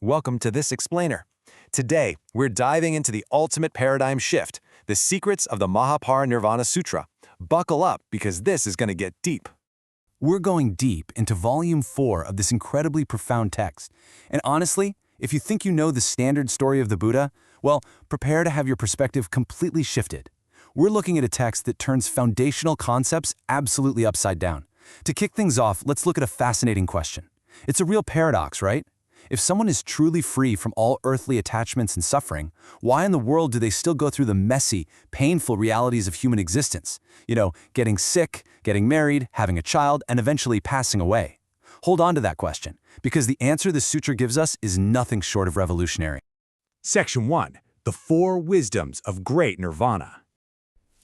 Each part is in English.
Welcome to this explainer. Today, we're diving into the ultimate paradigm shift, the secrets of the Mahaparinirvana Sutra. Buckle up because this is going to get deep. We're going deep into Volume 4 of this incredibly profound text. And honestly, if you think you know the standard story of the Buddha, well, prepare to have your perspective completely shifted. We're looking at a text that turns foundational concepts absolutely upside down. To kick things off, let's look at a fascinating question. It's a real paradox, right? If someone is truly free from all earthly attachments and suffering, why in the world do they still go through the messy, painful realities of human existence? Getting sick, getting married, having a child, and eventually passing away. Hold on to that question, because the answer the sutra gives us is nothing short of revolutionary. Section 1. The Four Wisdoms of Great Nirvana.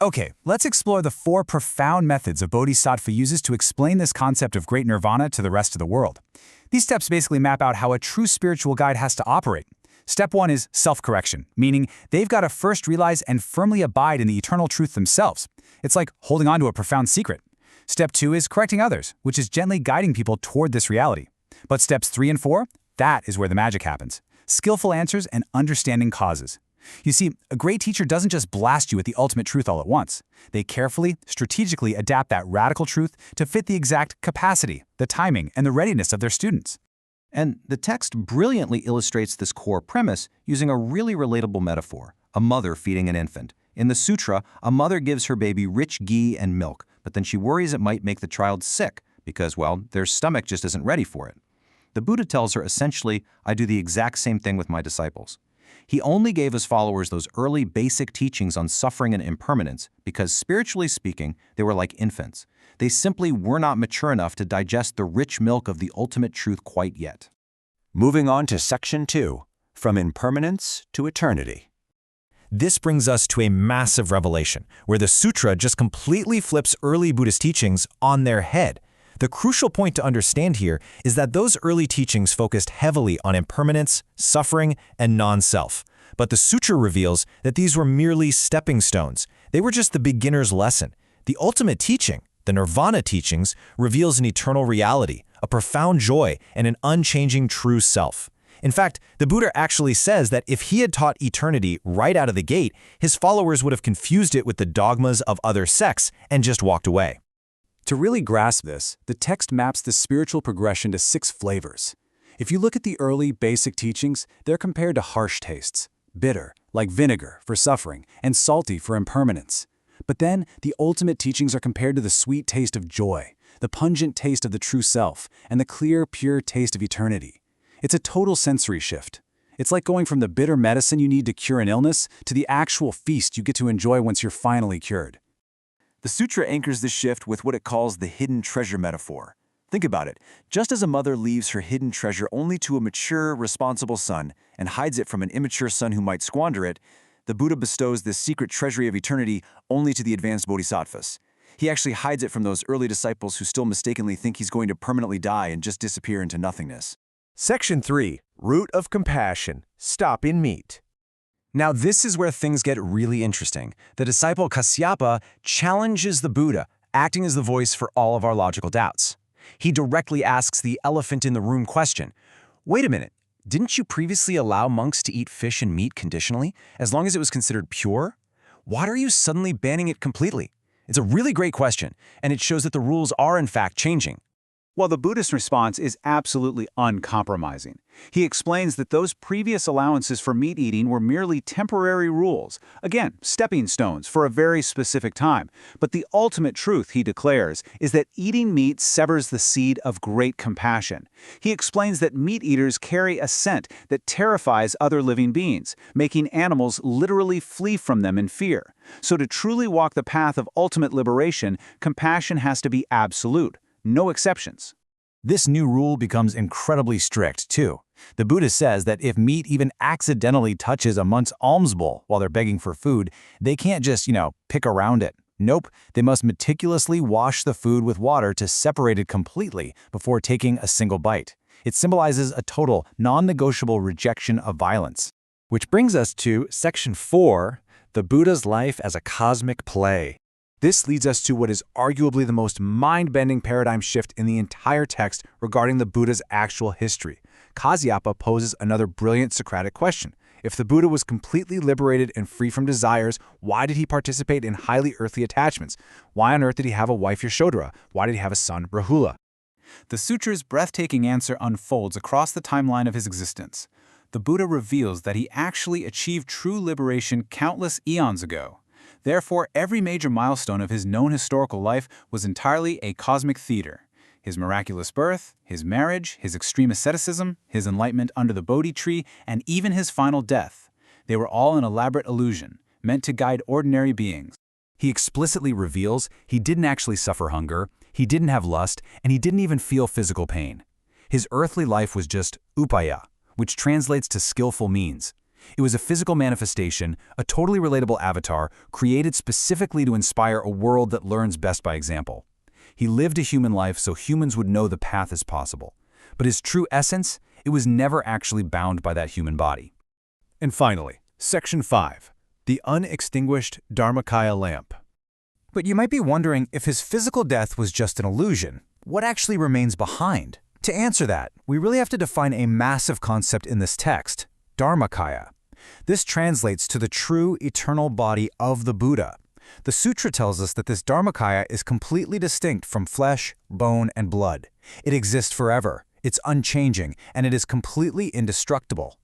Okay, let's explore the four profound methods a bodhisattva uses to explain this concept of great nirvana to the rest of the world. These steps basically map out how a true spiritual guide has to operate. Step 1 is self-correction, meaning they've got to first realize and firmly abide in the eternal truth themselves. It's like holding on to a profound secret. Step 2 is correcting others, which is gently guiding people toward this reality. But steps 3 and 4, that is where the magic happens. Skillful answers and understanding causes. You see, a great teacher doesn't just blast you with the ultimate truth all at once. They carefully, strategically adapt that radical truth to fit the exact capacity, the timing, and the readiness of their students. And the text brilliantly illustrates this core premise using a really relatable metaphor, a mother feeding an infant. In the sutra, a mother gives her baby rich ghee and milk, but then she worries it might make the child sick because, well, their stomach just isn't ready for it. The Buddha tells her essentially, I do the exact same thing with my disciples. He only gave his followers those early basic teachings on suffering and impermanence because, spiritually speaking, they were like infants. They simply were not mature enough to digest the rich milk of the ultimate truth quite yet. Moving on to Section 2, From Impermanence to Eternity. This brings us to a massive revelation, where the sutra just completely flips early Buddhist teachings on their head. The crucial point to understand here is that those early teachings focused heavily on impermanence, suffering, and non-self. But the sutra reveals that these were merely stepping stones. They were just the beginner's lesson. The ultimate teaching, the nirvana teachings, reveals an eternal reality, a profound joy, and an unchanging true self. In fact, the Buddha actually says that if he had taught eternity right out of the gate, his followers would have confused it with the dogmas of other sects and just walked away. To really grasp this, the text maps the spiritual progression to 6 flavors. If you look at the early, basic teachings, they're compared to harsh tastes, bitter, like vinegar for suffering, and salty for impermanence. But then, the ultimate teachings are compared to the sweet taste of joy, the pungent taste of the true self, and the clear, pure taste of eternity. It's a total sensory shift. It's like going from the bitter medicine you need to cure an illness to the actual feast you get to enjoy once you're finally cured. The sutra anchors this shift with what it calls the hidden treasure metaphor. Think about it. Just as a mother leaves her hidden treasure only to a mature, responsible son and hides it from an immature son who might squander it, the Buddha bestows this secret treasury of eternity only to the advanced bodhisattvas. He actually hides it from those early disciples who still mistakenly think he's going to permanently die and just disappear into nothingness. Section 3. Root of Compassion. Stop in meat. Now this is where things get really interesting. The disciple Kasyapa challenges the Buddha, acting as the voice for all of our logical doubts. He directly asks the elephant in the room question, wait a minute, didn't you previously allow monks to eat fish and meat conditionally, as long as it was considered pure? Why are you suddenly banning it completely? It's a really great question, and it shows that the rules are in fact changing. While the Buddhist response is absolutely uncompromising, he explains that those previous allowances for meat eating were merely temporary rules, again, stepping stones for a very specific time. But the ultimate truth, he declares, is that eating meat severs the seed of great compassion. He explains that meat eaters carry a scent that terrifies other living beings, making animals literally flee from them in fear. So to truly walk the path of ultimate liberation, compassion has to be absolute. No exceptions. This new rule becomes incredibly strict, too. The Buddha says that if meat even accidentally touches a monk's alms bowl while they're begging for food, they can't just, pick around it. Nope, they must meticulously wash the food with water to separate it completely before taking a single bite. It symbolizes a total, non-negotiable rejection of violence. Which brings us to Section 4, the Buddha's life as a cosmic play. This leads us to what is arguably the most mind-bending paradigm shift in the entire text regarding the Buddha's actual history. Kasyapa poses another brilliant Socratic question. If the Buddha was completely liberated and free from desires, why did he participate in highly earthly attachments? Why on earth did he have a wife Yashodhara? Why did he have a son Rahula? The sutra's breathtaking answer unfolds across the timeline of his existence. The Buddha reveals that he actually achieved true liberation countless eons ago. Therefore, every major milestone of his known historical life was entirely a cosmic theater. His miraculous birth, his marriage, his extreme asceticism, his enlightenment under the Bodhi tree, and even his final death. They were all an elaborate illusion, meant to guide ordinary beings. He explicitly reveals he didn't actually suffer hunger, he didn't have lust, and he didn't even feel physical pain. His earthly life was just upaya, which translates to skillful means. It was a physical manifestation, a totally relatable avatar, created specifically to inspire a world that learns best by example. He lived a human life so humans would know the path is possible. But his true essence, it was never actually bound by that human body. And finally, Section 5, the unextinguished Dharmakaya lamp. But you might be wondering, if his physical death was just an illusion, what actually remains behind? To answer that, we really have to define a massive concept in this text, Dharmakaya. This translates to the true eternal body of the Buddha. The sutra tells us that this Dharmakaya is completely distinct from flesh, bone, and blood. It exists forever, it's unchanging, and it is completely indestructible.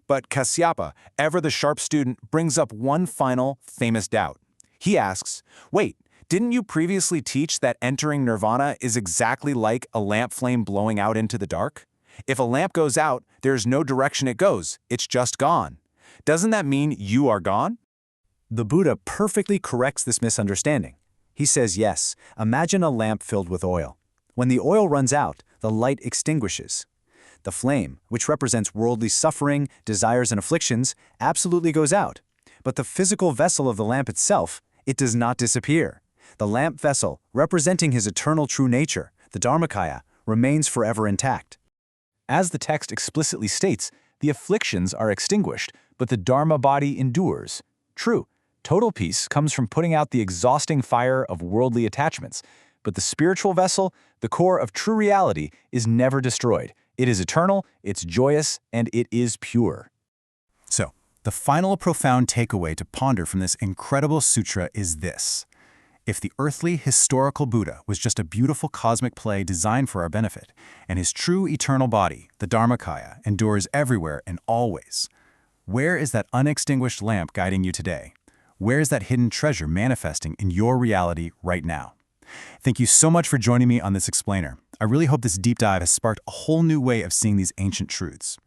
But Kasyapa, ever the sharp student, brings up one final, famous doubt. He asks, wait, didn't you previously teach that entering nirvana is exactly like a lamp flame blowing out into the dark? If a lamp goes out, there's no direction it goes, it's just gone. Doesn't that mean you are gone? The Buddha perfectly corrects this misunderstanding. He says, yes, imagine a lamp filled with oil. When the oil runs out, the light extinguishes. The flame, which represents worldly suffering, desires, and afflictions, absolutely goes out. But the physical vessel of the lamp itself, it does not disappear. The lamp vessel, representing his eternal true nature, the Dharmakaya, remains forever intact. As the text explicitly states, the afflictions are extinguished, but the Dharma body endures. True, total peace comes from putting out the exhausting fire of worldly attachments, but the spiritual vessel, the core of true reality, is never destroyed. It is eternal, it's joyous, and it is pure. So, the final profound takeaway to ponder from this incredible sutra is this. If the earthly, historical Buddha was just a beautiful cosmic play designed for our benefit, and his true eternal body, the Dharmakaya, endures everywhere and always, where is that unextinguished lamp guiding you today? Where is that hidden treasure manifesting in your reality right now? Thank you so much for joining me on this explainer. I really hope this deep dive has sparked a whole new way of seeing these ancient truths.